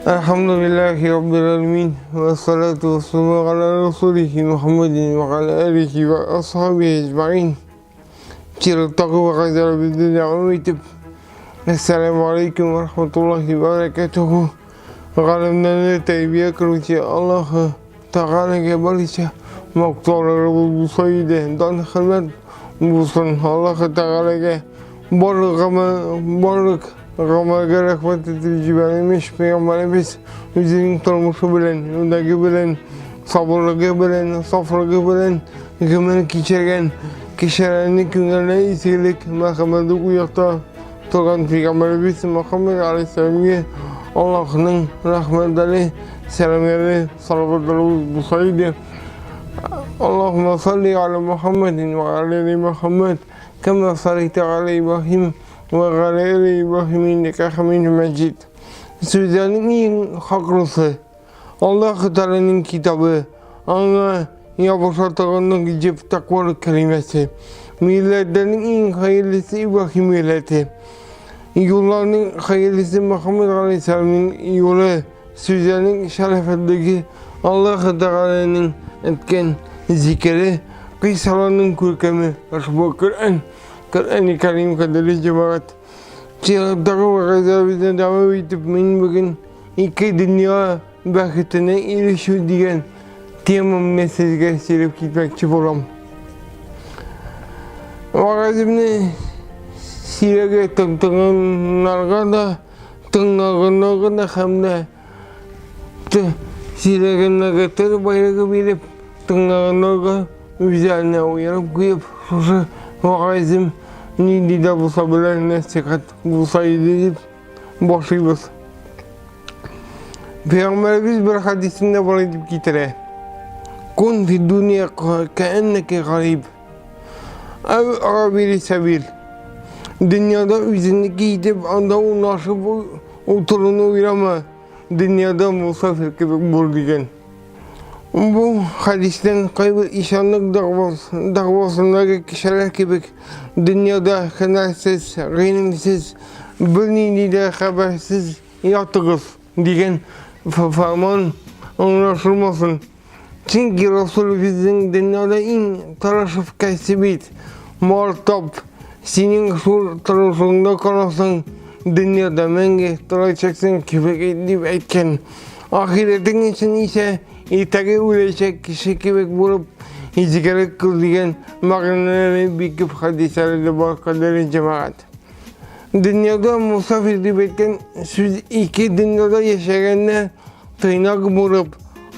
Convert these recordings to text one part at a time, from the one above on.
Elhamdülillahi Rabbil Alemin ve salatu ve selamu ala Resulihi Muhammedin ve ala alihi ve ashabihi ecma'in. Çırıltakı ve kadar bizde devam edip Esselamu Aleyküm ve Rahmetullahi ve Berekatuhu. Galimden teybiye kılıçı Allah'ı Teala gebalişe maktarları bu sayıda dan hürmet bulsun Allah'ı Teala'ya barlık Ramazan rahmet edici verilmiş Peygamberimiz üzerinin durmuşu bilen, yudaki bilen, sabırlığı bilen, saflığı bilen, hükümeni geçirgen, kişilerini günlerine isilik, merhameti uyakta tutan Peygamberimiz Muhammed Aleyhisselam'a Allah'ın rahmetleri, selamları, salavatları bu sayıda. Allahümme salli ala Muhammedin ve ala Muhammed kema salli ala İbrahim ve gâle İbrahim inneke hamidun mecid. Sözlerin en haklısı Allah-u Teala'nın kitabı, ana yapıştırdığının gecep takvalı kelimesi. Milletlerin en hayırlısı İbrahim milleti. Yolların hayırlısı Muhammed Aleyhisselam'ın yolu. Sözlerin şerefindeki Allah-u Teala'nın etken zikri, kıssalarının kürkemi, bu Kur'an-ı Kerim kadarı cemaat. Çığlıkları ve gazabıza devam edip ben bugün iki dünya bakıtına ilişki diyen temamına siz gösterip gitmekçi olam. Vakazımda sirege tıktığınlarga da tığınlarga da hem de siregenle getir bayrağı bilip tığınlarga üzerine uyarıp koyup susu vakazım nidi de bulsa bile nesikat bulsaydı deyip boşuyuz. Peygamberimiz bir hadisinde böyle deyip getire. Kun fi dünya keenneke garib. Ev abiri sebil. Dünyada üzerindeki gidip anda ulaşıp oturunu uyrama. Dünyada musafir gibi bul diyen. Bu hadisten kaybı işanlık davasındaki kişiler gibi dünyada kınasız, gıynımsız, birliğini de habersiz yattığız diyen ferman anlaşılmasın. Çünkü Resulümüzün dünyada en tarafı kasibit, muhatap, senin sur tarafında kalasın, dünyada menge tarayacaksın gibi edip etken. Ahiretin için ise İtaki ulaşacak kişi gibi bulup hiç gerek kıldiğen mağanaları bikip hadislerde var kadar cemaat. Dünyada musafir dibetken siz iki dünyada yaşayanlar tırnak bulup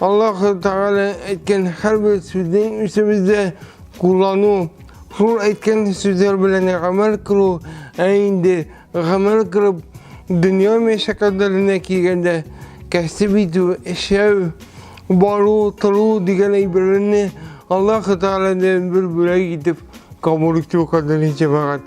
Allah-u Teala etken her bir sözün üstümüzde kullanı, sur etken sözler bilen amel kılı, aynı amel kılıp dünya meşakkatlerine girende kasbitu eşyav baru, talu diyen ibarelerini Allah-u Teala'dan bir böyle gidip kabul ettiği kadar cemaat.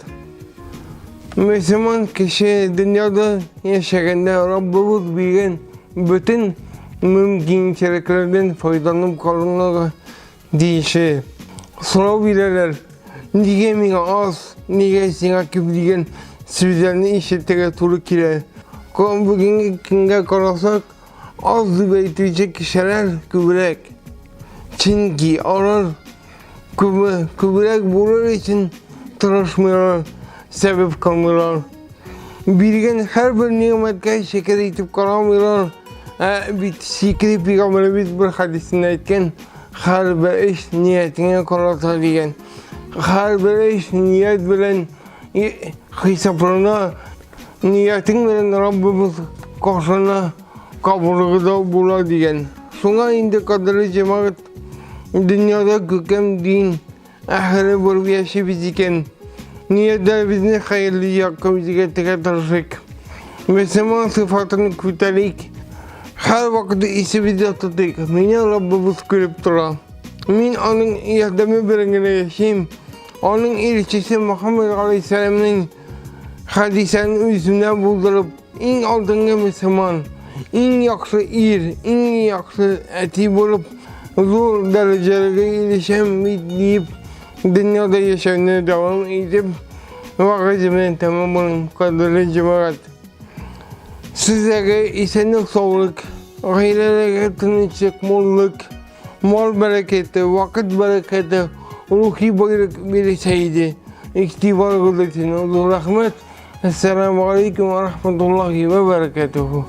Müslüman kişi dünyada yaşarken Rabbimiz bilgen bütün mümkün içeriklerden faydalanıp kalınlara diyişi. Sınav bilirler. Niye mi az, niye sana kim diyen sözlerini işittere turu kire. Bugün kime kararsak az beytirecek kişiler kübrek. Çünkü onlar kübrek bulur için tıraşmıyorlar, sebep kalmıyorlar. Bilgen her bir nimetle şeker itip kalamıyorlar. Bir şekeri Peygamberimiz bir hadisinde etken her bir iş niyetine kararsa diyen. Her bir iş niyet bilen hesaplarına niyetin bilen Rabbimiz karşına kabulü da bula diyen. Sonra indi kadarı cemaat dünyada kökem din ahire bir yaşı biziken niyetler bizni hayırlı yakka bizige teke tarışık. Müslüman sıfatını kütelik her vakti isi bize tutuk. Mine Rabbimiz görüp dura. Min onun yardımı birine yaşayayım. Onun ilçesi Muhammed Aleyhisselam'ın hadisenin yüzünden buldurup en altınca Müslüman, en yakşı en yakşı eti bulup zor derecelere ilişen deyip dünyada yaşamaya devam edip vakıcımın tamamının kadarı cemaat. Sizlere esenlik, sağlık, ailelere tinçlik, mulluk, mal bereketi, vakit bereketi, ruhi bereketi, iktibar kudretine. Rahmet. Esselamu Aleyküm ve Rahmetullahi ve Berekatuhu.